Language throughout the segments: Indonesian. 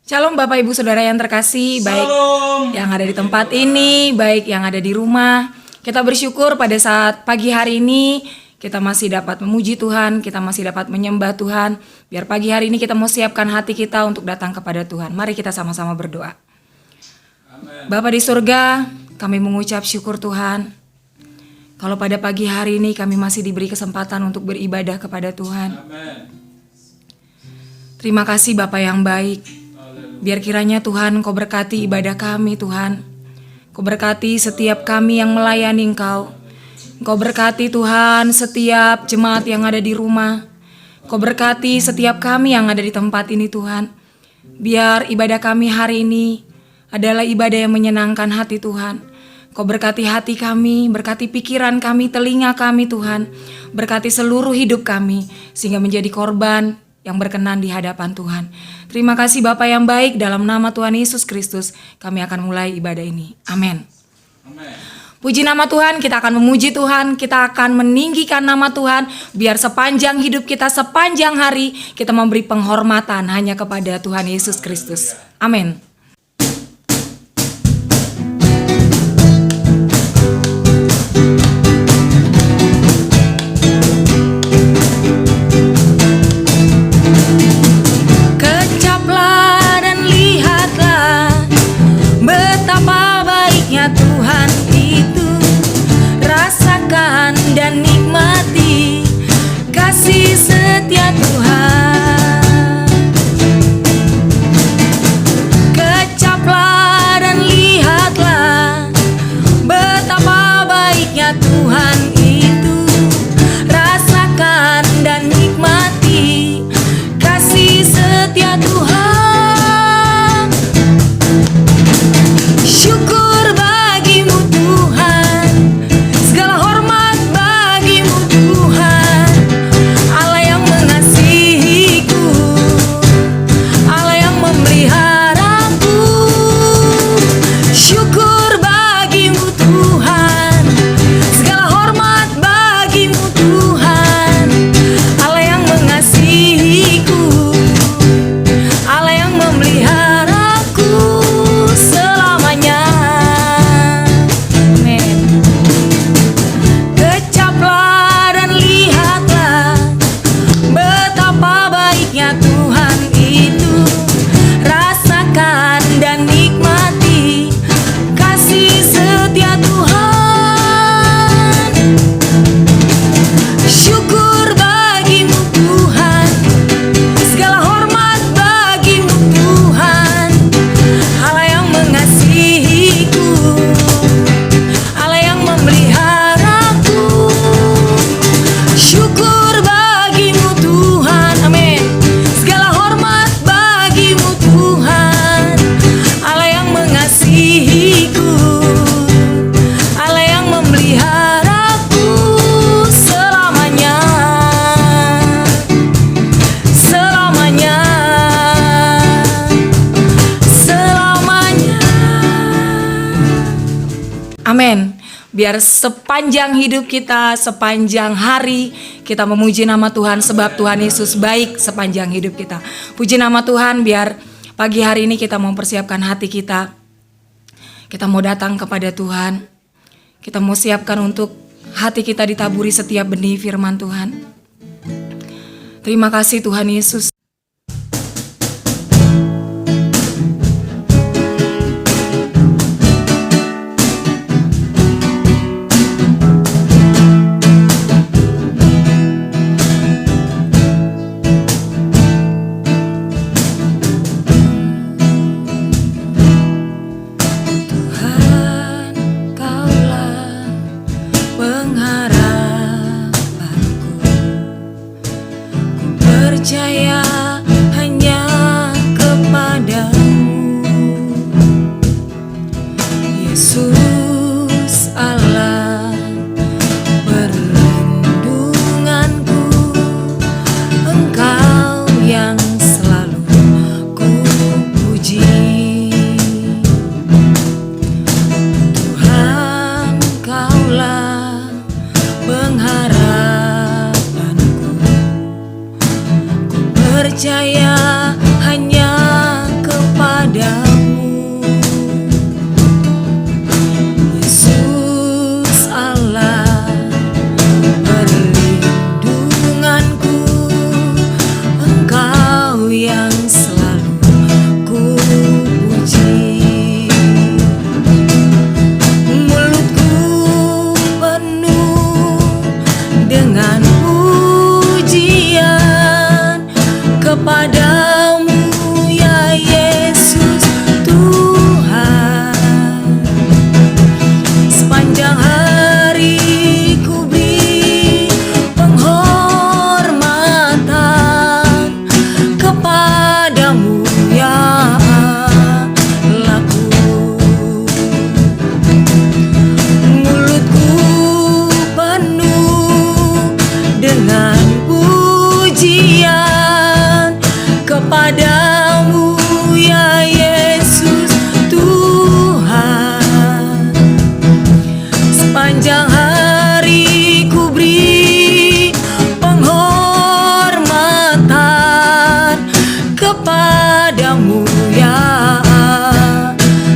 Shalom Bapak Ibu Saudara yang terkasih, baik Shalom. yang ada di tempat ini, baik yang ada di rumah. Kita bersyukur pada saat pagi hari ini kita masih dapat memuji Tuhan, kita masih dapat menyembah Tuhan. Biar pagi hari ini kita mau siapkan hati kita untuk datang kepada Tuhan. Mari kita sama-sama berdoa. Amen. Bapa di surga, kami mengucap syukur Tuhan. Kalau pada pagi hari ini kami masih diberi kesempatan untuk beribadah kepada Tuhan. Amen. Terima kasih Bapa yang baik. Biar kiranya Tuhan Engkau berkati ibadah kami Tuhan. Engkau berkati setiap kami yang melayani Engkau. Engkau berkati Tuhan setiap jemaat yang ada di rumah. Engkau berkati setiap kami yang ada di tempat ini Tuhan. Biar ibadah kami hari ini adalah ibadah yang menyenangkan hati Tuhan. Engkau berkati hati kami, berkati pikiran kami, telinga kami Tuhan. Berkati seluruh hidup kami sehingga menjadi korban yang berkenan di hadapan Tuhan. Terima kasih Bapa yang baik, dalam nama Tuhan Yesus Kristus kami akan mulai ibadah ini. Amin. Amen. Puji nama Tuhan, kita akan memuji Tuhan, kita akan meninggikan nama Tuhan. Biar sepanjang hidup kita, sepanjang hari kita memberi penghormatan hanya kepada Tuhan Yesus Kristus. Amin. Tuhan itu, rasakan dan nikmati kasih setia Tuhan. Kecaplah dan lihatlah betapa baiknya Tuhan itu, rasakan dan nikmati kasih setia Tuhan. Syukur Amin. Biar sepanjang hidup kita, sepanjang hari kita memuji nama Tuhan, sebab Tuhan Yesus baik sepanjang hidup kita. Puji nama Tuhan, biar pagi hari ini kita mempersiapkan hati kita. Kita mau datang kepada Tuhan. Kita mau siapkan untuk hati kita ditaburi setiap benih firman Tuhan. Terima kasih Tuhan Yesus. Percaya hanya kepadamu, Yesus Allah perlindunganku, Engkau yang selalu ku puji. Tuhan, Kaulah pengharapanku, percaya hanya kepada pujian kepadamu ya Yesus Tuhan. Sepanjang hari ku beri penghormatan kepadamu ya.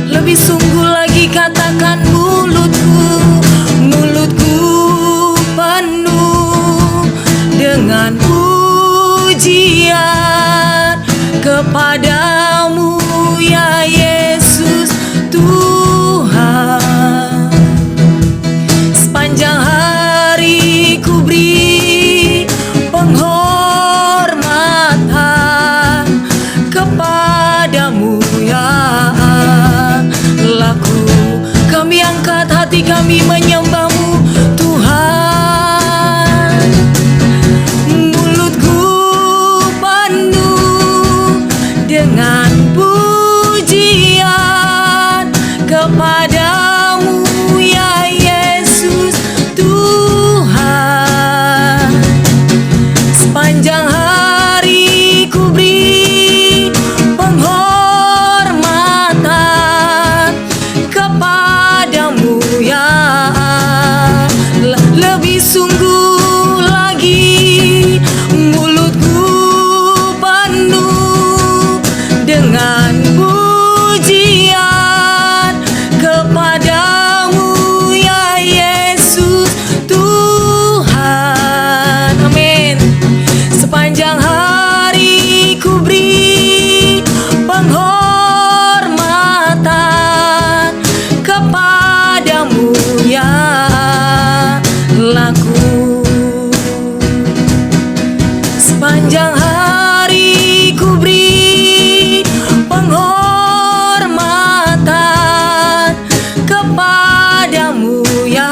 Lebih sungguh lagi katakan mulutku penuh dengan pujian kepadamu ya Yesus Tuhan. Sepanjang hari ku beri penghormatan kepadamu ya. Laku kami angkat hati kami menyembahmu Tuhan. Mulutku penuh dengan pujian kepadamu ya Yesus Tuhan. Sepanjang hari ku beri penghormatan kepadamu ya. Lebih sungguh lagi mulutku penuh dengan pujian kepadamu ya Yesus Tuhan. Amin. Sepanjang hari ku beri penghormatan kepadamu ya. Laku sepanjang hari ku beri penghormatan kepadamu ya.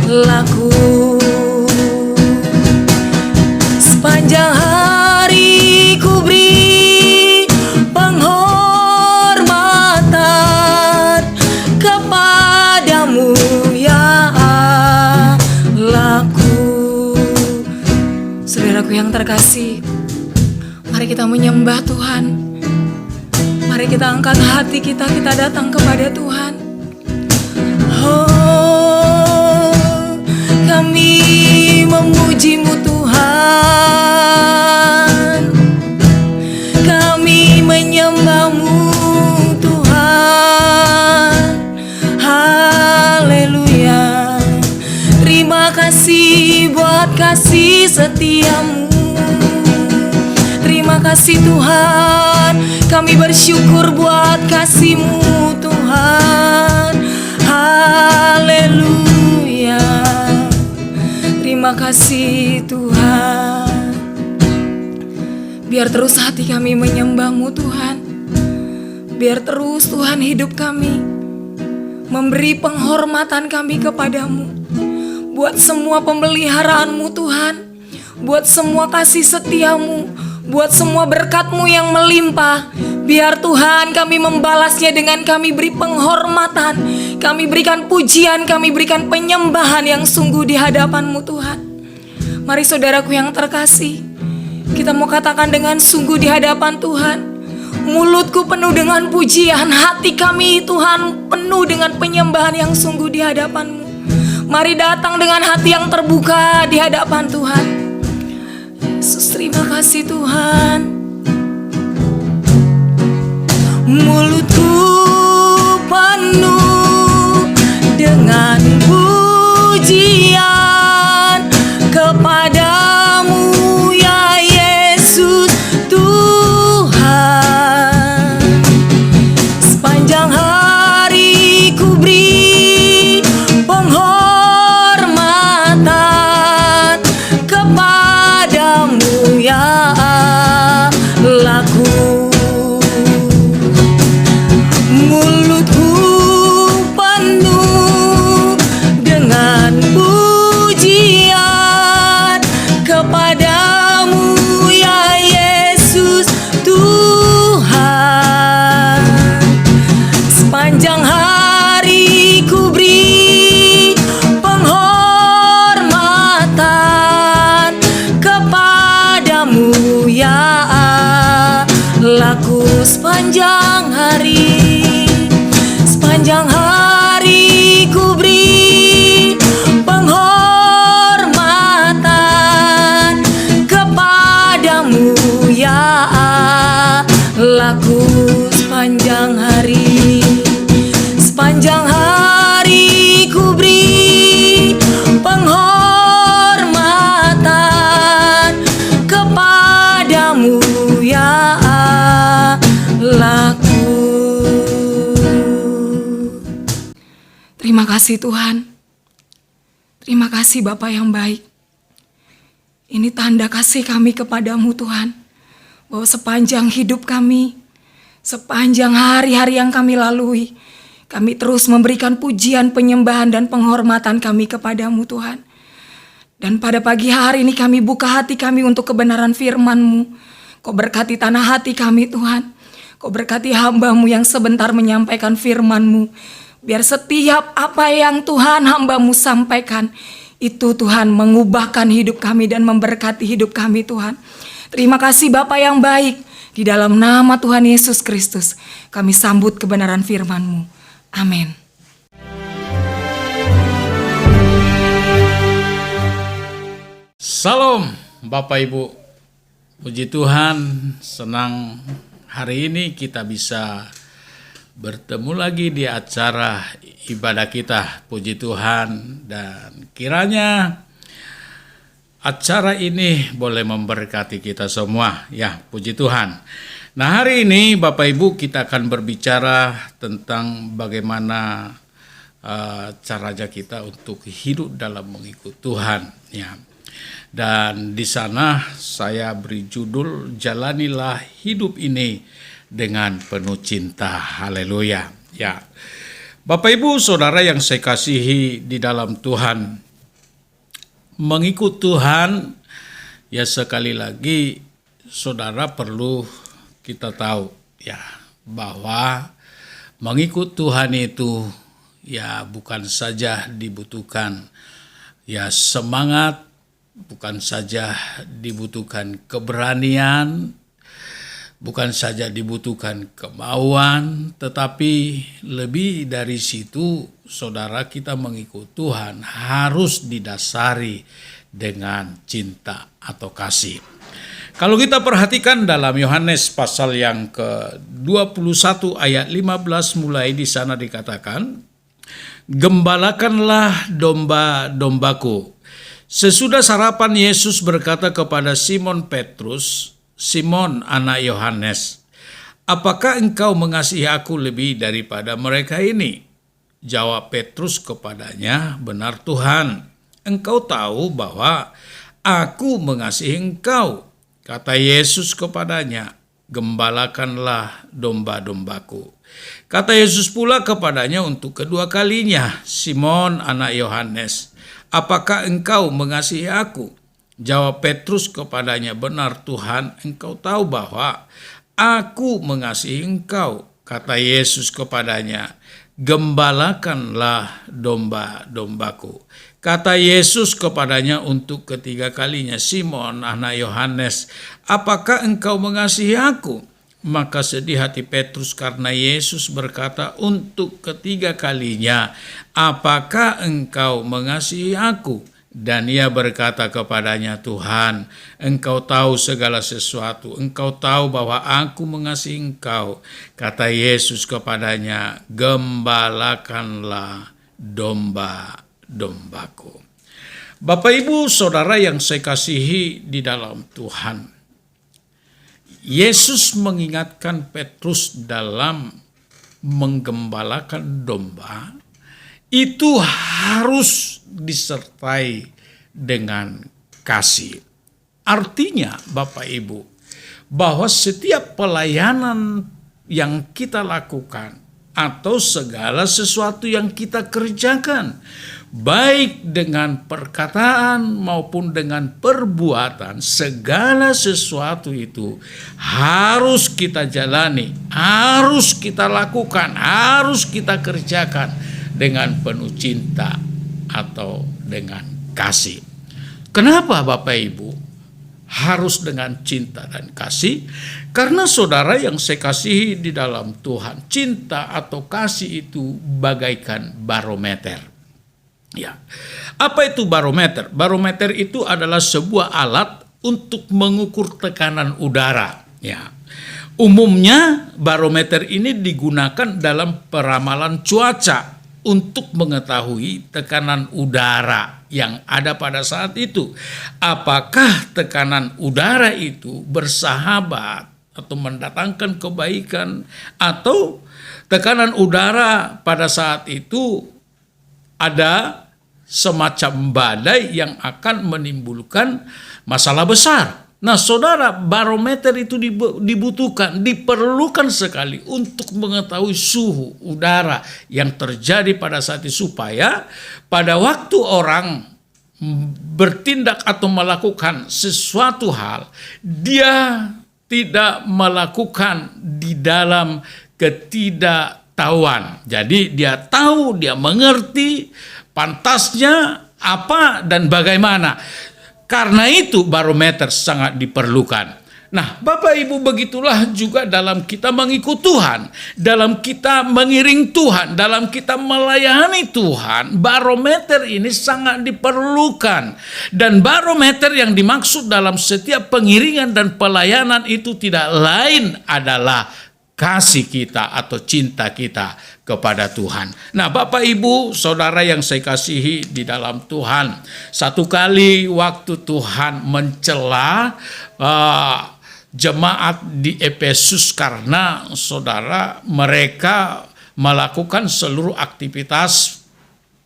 Laku sepanjang hari ku beri penghormatan kepadamu ya. Saudaraku yang terkasih, mari kita menyembah Tuhan. Mari kita angkat hati kita datang kepada Tuhan. Oh, kami memuji-Mu Tuhan. Kami menyembah-Mu Tuhan. Haleluya. Terima kasih buat kasih setiamu. Terima kasih Tuhan, kami bersyukur buat kasih-Mu Tuhan. Haleluya. Terima kasih Tuhan. Biar terus hati kami menyembah-Mu Tuhan. Biar terus Tuhan hidup kami memberi penghormatan kami kepadamu. Buat semua pemeliharaan-Mu Tuhan, buat semua kasih setiamu, buat semua berkat-Mu yang melimpah. Biar Tuhan kami membalasnya dengan kami beri penghormatan, kami berikan pujian, kami berikan penyembahan yang sungguh di hadapan-Mu Tuhan. Mari saudaraku yang terkasih, kita mau katakan dengan sungguh di hadapan Tuhan. Mulutku penuh dengan pujian, hati kami Tuhan penuh dengan penyembahan yang sungguh di hadapan-Mu. Mari datang dengan hati yang terbuka di hadapan Tuhan. Yesus, terima kasih Tuhan. Mulutku penuh dengan pujian kepadamu ya Yesus Tuhan. Sepanjang hari ku beri penghormatan kepadamu ya. Laku sepanjang hari ku beri penghormatan kepadamu ya Allahku. Sepanjang hari ku beri penghormatan kepadamu ya Allahku. Terima kasih Tuhan. Terima kasih Bapa yang baik. Ini tanda kasih kami kepadamu Tuhan. Bahwa sepanjang hidup kami, sepanjang hari-hari yang kami lalui, kami terus memberikan pujian, penyembahan, dan penghormatan kami kepadamu Tuhan. Dan pada pagi hari ini kami buka hati kami untuk kebenaran firman-Mu. Kau berkati tanah hati kami Tuhan. Kau berkati hamba-Mu yang sebentar menyampaikan firman-Mu. Biar setiap apa yang Tuhan hamba-Mu sampaikan, itu Tuhan mengubahkan hidup kami dan memberkati hidup kami Tuhan. Terima kasih Bapa yang baik. Di dalam nama Tuhan Yesus Kristus, kami sambut kebenaran firman-Mu. Amin. Salam Bapak Ibu. Puji Tuhan, senang hari ini kita bisa bertemu lagi di acara ibadah kita. Puji Tuhan, dan kiranya acara ini boleh memberkati kita semua. Ya, puji Tuhan. Nah, hari ini Bapak Ibu kita akan berbicara tentang bagaimana caranya kita untuk hidup dalam mengikut Tuhan. Ya. Dan di sana saya beri judul Jalanilah Hidup Ini dengan penuh cinta. Haleluya. Ya. Bapak Ibu Saudara yang saya kasihi di dalam Tuhan, mengikut Tuhan, ya sekali lagi saudara perlu kita tahu ya bahwa mengikut Tuhan itu ya bukan saja dibutuhkan ya semangat, bukan saja dibutuhkan keberanian, bukan saja dibutuhkan kemauan, tetapi lebih dari situ, saudara, kita mengikut Tuhan harus didasari dengan cinta atau kasih. Kalau kita perhatikan dalam Yohanes pasal yang ke-21 ayat 15 mulai di sana dikatakan, "Gembalakanlah domba-dombaku." Sesudah sarapan Yesus berkata kepada Simon Petrus, "Simon anak Yohanes, apakah engkau mengasihi aku lebih daripada mereka ini?" Jawab Petrus kepadanya, "Benar Tuhan, engkau tahu bahwa aku mengasihi engkau." Kata Yesus kepadanya, "Gembalakanlah domba-dombaku." Kata Yesus pula kepadanya untuk kedua kalinya, "Simon anak Yohanes, apakah engkau mengasihi aku?" Jawab Petrus kepadanya, "Benar Tuhan, engkau tahu bahwa aku mengasihi engkau." Kata Yesus kepadanya, "Gembalakanlah domba-dombaku." Kata Yesus kepadanya untuk ketiga kalinya, "Simon anak Yohanes, apakah engkau mengasihi aku?" Maka sedih hati Petrus karena Yesus berkata untuk ketiga kalinya, "Apakah engkau mengasihi aku?" Dan ia berkata kepadanya, "Tuhan, engkau tahu segala sesuatu. Engkau tahu bahwa aku mengasihi engkau." Kata Yesus kepadanya, "Gembalakanlah domba-dombaku." Bapak Ibu Saudara yang saya kasihi di dalam Tuhan, Yesus mengingatkan Petrus dalam menggembalakan domba, itu harus disertai dengan kasih. Artinya Bapak Ibu, bahwa setiap pelayanan yang kita lakukan atau segala sesuatu yang kita kerjakan, baik dengan perkataan maupun dengan perbuatan, segala sesuatu itu harus kita jalani, harus kita lakukan, harus kita kerjakan dengan penuh cinta atau dengan kasih. Kenapa Bapak Ibu? harus dengan cinta dan kasih, karena saudara yang saya kasihi di dalam Tuhan, cinta atau kasih itu bagaikan barometer. Ya. Apa itu barometer? Barometer itu adalah sebuah alat untuk mengukur tekanan udara. Ya. Umumnya barometer ini digunakan dalam peramalan cuaca untuk mengetahui tekanan udara yang ada pada saat itu. Apakah tekanan udara itu bersahabat atau mendatangkan kebaikan, atau tekanan udara pada saat itu ada semacam badai yang akan menimbulkan masalah besar. Nah, saudara, barometer itu diperlukan sekali untuk mengetahui suhu udara yang terjadi pada saat itu, supaya pada waktu orang bertindak atau melakukan sesuatu hal, dia tidak melakukan di dalam ketidaktahuan. Jadi dia tahu, dia mengerti pantasnya apa dan bagaimana. Karena itu barometer sangat diperlukan. Nah, Bapak Ibu, begitulah juga dalam kita mengikut Tuhan, dalam kita mengiring Tuhan, dalam kita melayani Tuhan, barometer ini sangat diperlukan. Dan barometer yang dimaksud dalam setiap pengiringan dan pelayanan itu tidak lain adalah kasih kita atau cinta kita kepada Tuhan. Nah, Bapak Ibu Saudara yang saya kasihi di dalam Tuhan, satu kali waktu Tuhan mencela jemaat di Efesus karena saudara mereka melakukan seluruh aktivitas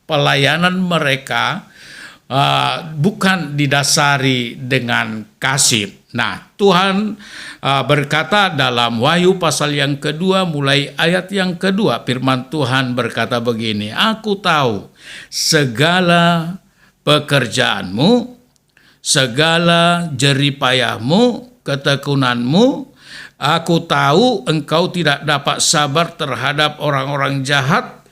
pelayanan mereka bukan didasari dengan kasih. Nah, Tuhan berkata dalam Wahyu pasal yang kedua mulai ayat yang kedua, firman Tuhan berkata begini, "Aku tahu segala pekerjaanmu, segala jeripayahmu, ketekunanmu. Aku tahu engkau tidak dapat sabar terhadap orang-orang jahat,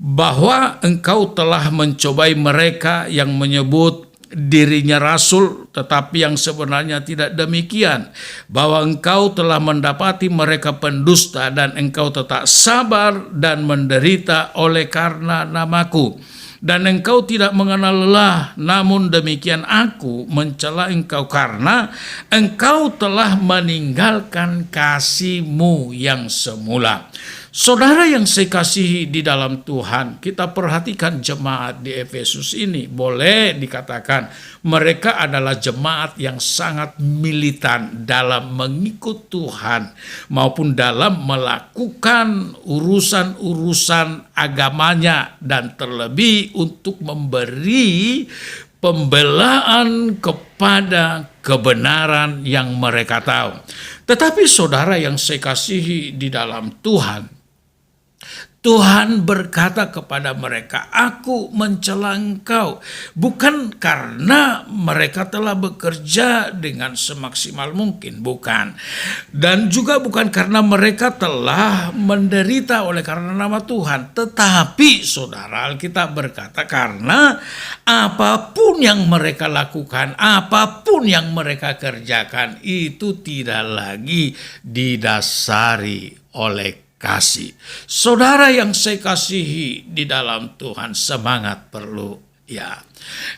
bahwa engkau telah mencobai mereka yang menyebut dirinya rasul, tetapi yang sebenarnya tidak demikian, bahwa engkau telah mendapati mereka pendusta, dan engkau tetap sabar dan menderita oleh karena namaku. Dan engkau tidak mengenal lelah, namun demikian aku mencela engkau karena engkau telah meninggalkan kasihmu yang semula." Saudara yang saya kasihi di dalam Tuhan, kita perhatikan jemaat di Efesus ini. Boleh dikatakan mereka adalah jemaat yang sangat militan dalam mengikut Tuhan maupun dalam melakukan urusan-urusan agamanya, dan terlebih untuk memberi pembelaan kepada kebenaran yang mereka tahu. Tetapi saudara yang saya kasihi di dalam Tuhan, Tuhan berkata kepada mereka, "Aku mencela engkau," bukan karena mereka telah bekerja dengan semaksimal mungkin, bukan. Dan juga bukan karena mereka telah menderita oleh karena nama Tuhan. Tetapi saudara, Alkitab berkata karena apapun yang mereka lakukan, apapun yang mereka kerjakan, itu tidak lagi didasari oleh kasih. Saudara yang saya kasihi di dalam Tuhan, semangat perlu, ya.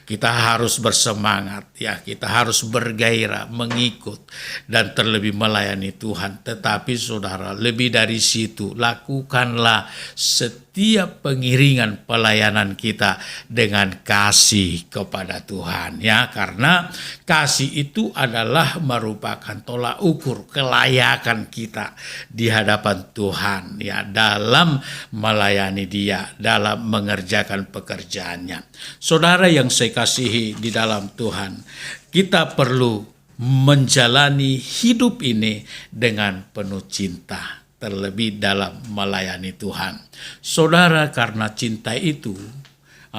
Kita harus bersemangat, ya. Kita harus bergairah mengikut dan terlebih melayani Tuhan. Tetapi saudara, lebih dari situ, lakukanlah setiap pengiringan pelayanan kita dengan kasih kepada Tuhan, ya. Karena kasih itu adalah merupakan tolak ukur kelayakan kita di hadapan Tuhan, ya, dalam melayani Dia, dalam mengerjakan pekerjaannya. Saudara yang saya kasihi di dalam Tuhan, kita perlu menjalani hidup ini dengan penuh cinta, terlebih dalam melayani Tuhan. Saudara, karena cinta itu,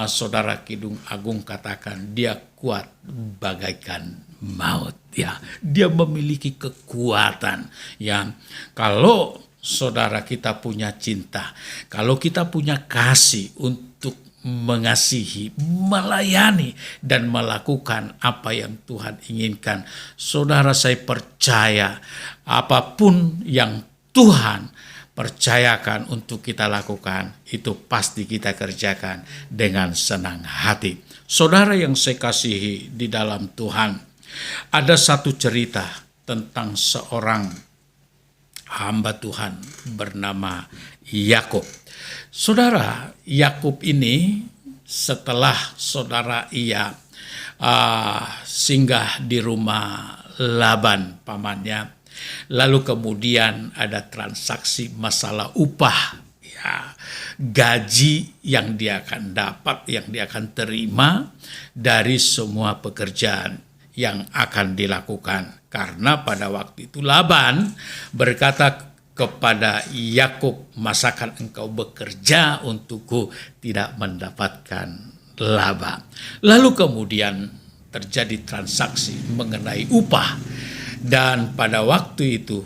Saudara Kidung Agung katakan dia kuat bagaikan maut, ya. Dia memiliki kekuatan, ya. Kalau saudara kita punya cinta, kalau kita punya kasih untuk mengasihi, melayani, dan melakukan apa yang Tuhan inginkan. Saudara, saya percaya apapun yang Tuhan percayakan untuk kita lakukan, itu pasti kita kerjakan dengan senang hati. Saudara yang saya kasihi di dalam Tuhan, ada satu cerita tentang seorang hamba Tuhan bernama Yakub. Saudara, Yakub ini setelah saudara ia singgah di rumah Laban pamannya, lalu kemudian ada transaksi masalah upah, ya, gaji yang dia akan dapat, yang dia akan terima dari semua pekerjaan yang akan dilakukan. Karena pada waktu itu Laban berkata kepada Yakub, masakan engkau bekerja untukku tidak mendapatkan laba. Lalu kemudian terjadi transaksi mengenai upah. Dan pada waktu itu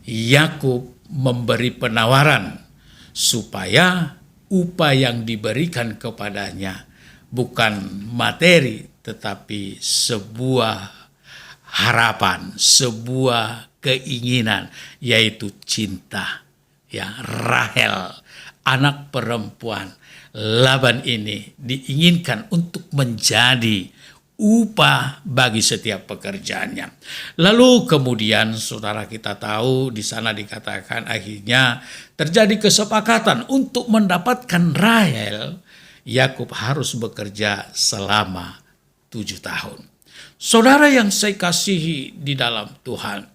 Yakub memberi penawaran supaya upah yang diberikan kepadanya bukan materi, tetapi sebuah harapan, sebuah keinginan, yaitu cinta. Ya, Rahel, anak perempuan Laban ini diinginkan untuk menjadi upah bagi setiap pekerjaannya. Lalu kemudian saudara kita tahu di sana dikatakan akhirnya terjadi kesepakatan untuk mendapatkan Rahel, Yakub harus bekerja selama 7 tahun. Saudara yang saya kasihi di dalam Tuhan,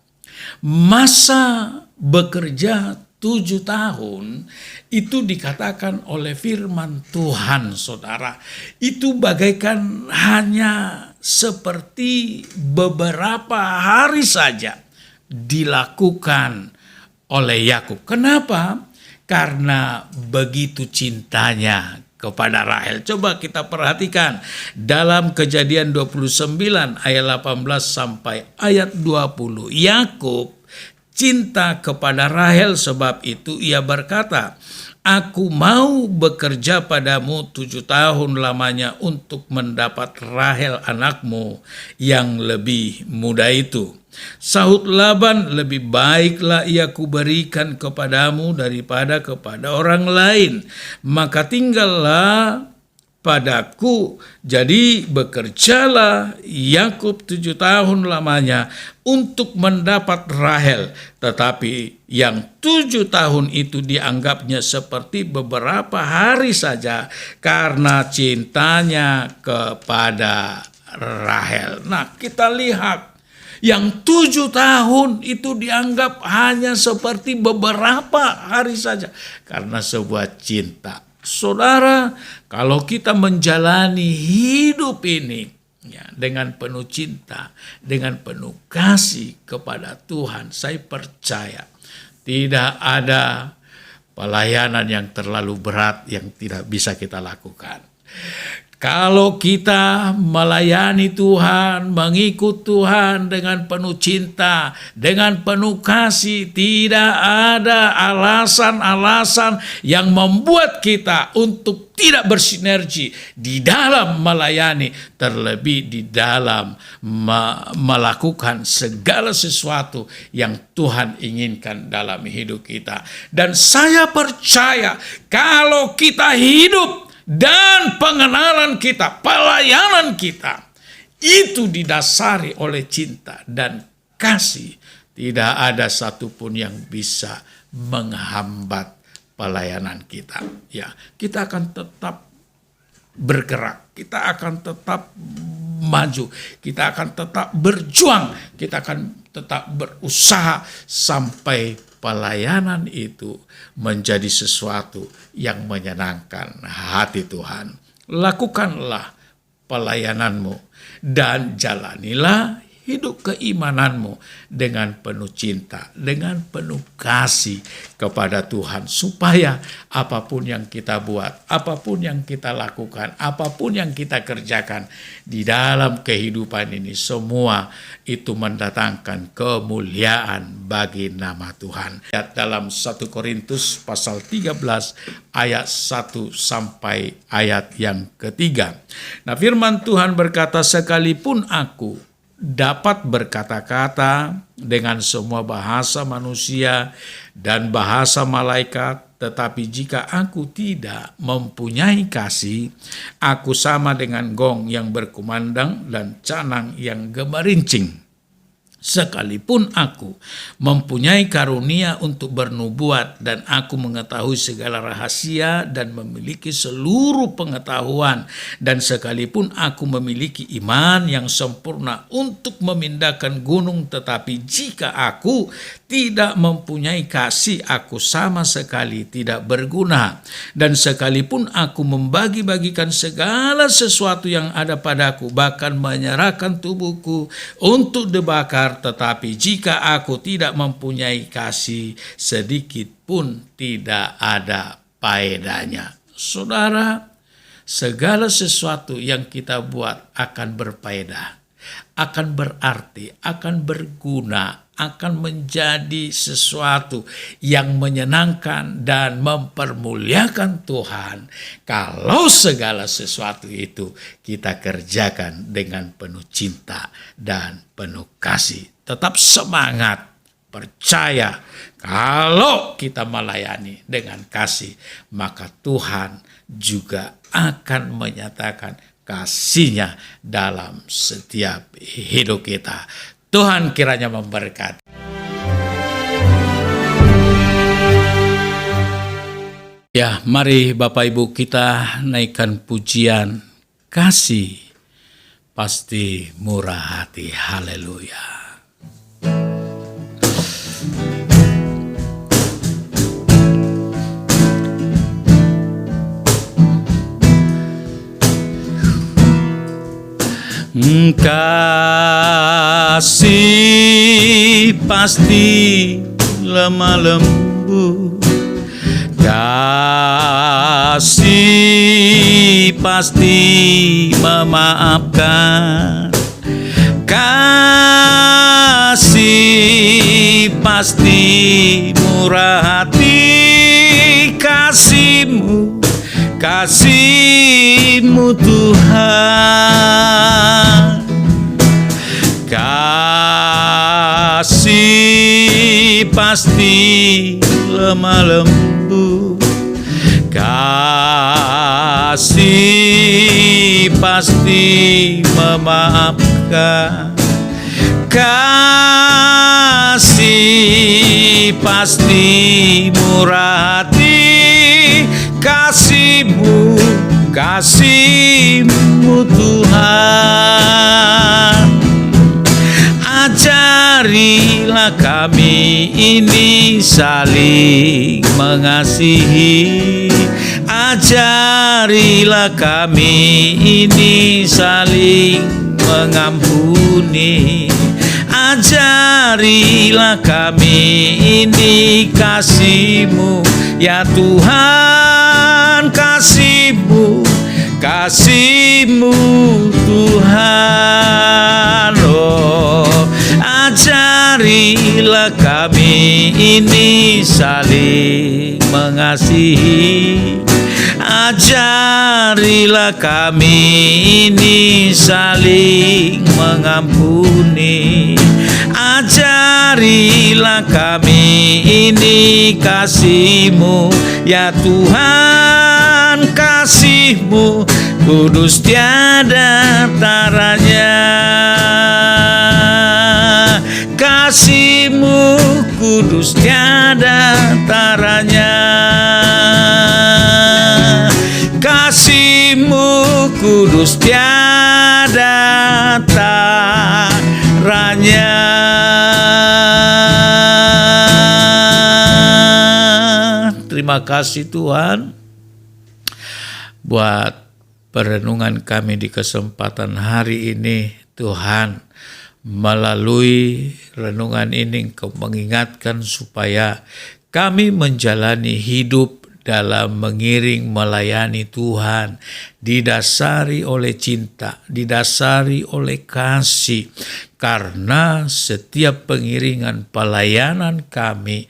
masa bekerja 7 tahun itu dikatakan oleh firman Tuhan, saudara, itu bagaikan hanya seperti beberapa hari saja dilakukan oleh Yakub. Kenapa? Karena begitu cintanya kepada Rahel. Coba kita perhatikan dalam Kejadian 29 ayat 18 sampai ayat 20. Yakub cinta kepada Rahel, sebab itu ia berkata, aku mau bekerja padamu 7 tahun lamanya untuk mendapat Rahel anakmu yang lebih muda itu. Sahut Laban, lebih baiklah ia kuberikan kepadamu daripada kepada orang lain. Maka tinggallah padaku. Jadi bekerjalah Yakub 7 tahun lamanya untuk mendapat Rahel. Tetapi yang 7 tahun itu dianggapnya seperti beberapa hari saja karena cintanya kepada Rahel. Nah, kita lihat yang 7 tahun itu dianggap hanya seperti beberapa hari saja karena sebuah cinta. Saudara, kalau kita menjalani hidup ini ya, dengan penuh cinta, dengan penuh kasih kepada Tuhan, saya percaya tidak ada pelayanan yang terlalu berat yang tidak bisa kita lakukan. Kalau kita melayani Tuhan, mengikut Tuhan dengan penuh cinta, dengan penuh kasih, tidak ada alasan-alasan yang membuat kita untuk tidak bersinergi di dalam melayani, terlebih di dalam melakukan segala sesuatu yang Tuhan inginkan dalam hidup kita. Dan saya percaya kalau kita hidup dan pengenalan kita, pelayanan kita itu didasari oleh cinta dan kasih, tidak ada satupun yang bisa menghambat pelayanan kita. Ya, kita akan tetap bergerak, kita akan tetap maju, kita akan tetap berjuang, kita akan tetap berusaha sampai pelayanan itu menjadi sesuatu yang menyenangkan hati Tuhan. Lakukanlah pelayananmu dan jalanilah hidup keimananmu dengan penuh cinta, dengan penuh kasih kepada Tuhan, supaya apapun yang kita buat, apapun yang kita lakukan, apapun yang kita kerjakan di dalam kehidupan ini, semua itu mendatangkan kemuliaan bagi nama Tuhan. Dalam 1 Korintus pasal 13 ayat 1 sampai ayat yang ketiga. Nah, firman Tuhan berkata, sekalipun aku dapat berkata-kata dengan semua bahasa manusia dan bahasa malaikat, tetapi jika aku tidak mempunyai kasih, aku sama dengan gong yang berkumandang dan canang yang gemerincing. Sekalipun aku mempunyai karunia untuk bernubuat dan aku mengetahui segala rahasia dan memiliki seluruh pengetahuan, dan sekalipun aku memiliki iman yang sempurna untuk memindahkan gunung, tetapi jika aku tidak mempunyai kasih, aku sama sekali tidak berguna. Dan sekalipun aku membagi-bagikan segala sesuatu yang ada padaku, bahkan menyerahkan tubuhku untuk dibakar, tetapi jika aku tidak mempunyai kasih, sedikit pun tidak ada faedahnya. Saudara, segala sesuatu yang kita buat akan berfaedah, akan berarti, akan berguna, akan menjadi sesuatu yang menyenangkan dan mempermuliakan Tuhan kalau segala sesuatu itu kita kerjakan dengan penuh cinta dan penuh kasih. Tetap semangat, percaya kalau kita melayani dengan kasih, maka Tuhan juga akan menyatakan kasih-Nya dalam setiap hidup kita. Tuhan kiranya memberkati. Ya, mari Bapak Ibu kita naikkan pujian kasih pasti murah hati. Haleluya. Kasih pasti lemah lembut, kasih pasti memaafkan, kasih pasti murah hati. Kasih-Mu Tuhan, kasih pasti lemah lembut, kasih pasti memaafkan, kasih pasti murah hati. Kasih-Mu Tuhan, ajarilah kami ini saling mengasihi, ajarilah kami ini saling mengampuni, ajarilah kami ini kasih-Mu ya Tuhan, kasih-Mu Tuhan. Oh, ajarilah kami ini saling mengasihi, ajarilah kami ini saling mengampuni, ajarilah kami ini kasih-Mu ya Tuhan, kasih-Mu kudus tiada taranya, kasih-Mu kudus tiada taranya, kasih-Mu kudus tiada taranya. Terima kasih Tuhan buat perenungan kami di kesempatan hari ini. Tuhan, Melalui renungan ini Engkau mengingatkan supaya kami menjalani hidup dalam mengiring melayani Tuhan, didasari oleh cinta, didasari oleh kasih, karena setiap pengiringan pelayanan kami,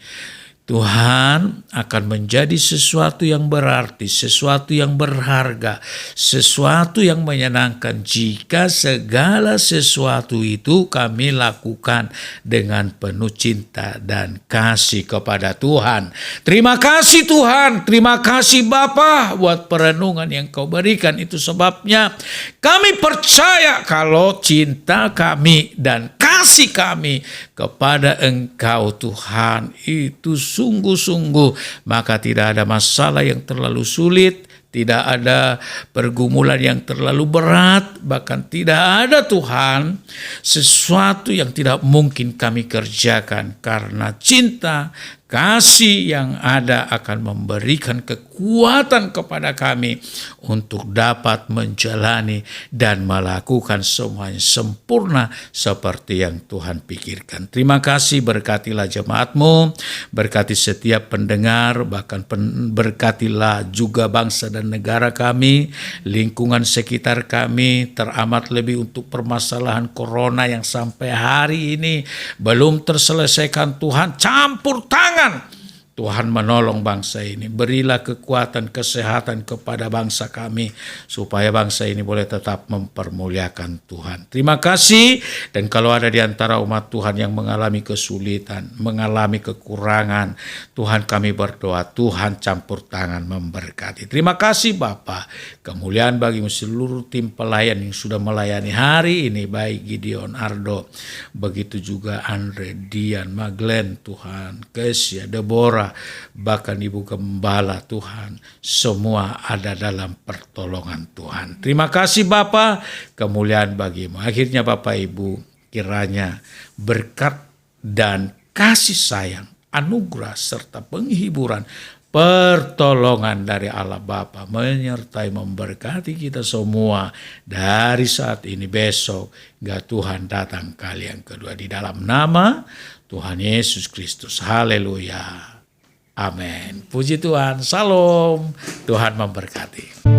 Tuhan akan menjadi sesuatu yang berarti, sesuatu yang berharga, sesuatu yang menyenangkan jika segala sesuatu itu kami lakukan dengan penuh cinta dan kasih kepada Tuhan. Terima kasih Tuhan, terima kasih Bapa buat perenungan yang Kau berikan. Itu sebabnya kami percaya kalau cinta kami dan kasih kami kepada Engkau Tuhan itu sungguh-sungguh, maka tidak ada masalah yang terlalu sulit, tidak ada pergumulan yang terlalu berat, bahkan tidak ada Tuhan sesuatu yang tidak mungkin kami kerjakan, karena cinta kasih yang ada akan memberikan kekuatan kepada kami untuk dapat menjalani dan melakukan semuanya sempurna seperti yang Tuhan pikirkan. Terima kasih, berkatilah jemaat-Mu, berkati setiap pendengar, bahkan berkatilah juga bangsa dan negara kami, lingkungan sekitar kami, teramat lebih untuk permasalahan corona yang sampai hari ini belum terselesaikan. Tuhan campur tangan, Tuhan menolong bangsa ini. Berilah kekuatan, kesehatan kepada bangsa kami, supaya bangsa ini boleh tetap mempermuliakan Tuhan. Terima kasih. Dan kalau ada di antara umat Tuhan yang mengalami kesulitan, mengalami kekurangan, Tuhan kami berdoa, Tuhan campur tangan memberkati. Terima kasih Bapa. Kemuliaan bagi seluruh tim pelayan yang sudah melayani hari ini, baik Gideon, Ardo, begitu juga Andre, Dian, Maglen, Tuhan, Kesia, Deborah, bahkan Ibu Gembala, Tuhan, semua ada dalam pertolongan Tuhan. Terima kasih Bapa, kemuliaan bagi-Mu. Akhirnya Bapak Ibu, kiranya berkat dan kasih sayang, anugerah serta penghiburan, pertolongan dari Allah Bapa menyertai memberkati kita semua dari saat ini besok hingga Tuhan datang kali yang kedua, di dalam nama Tuhan Yesus Kristus. Haleluya. Amin. Puji Tuhan. Salam. Tuhan memberkati.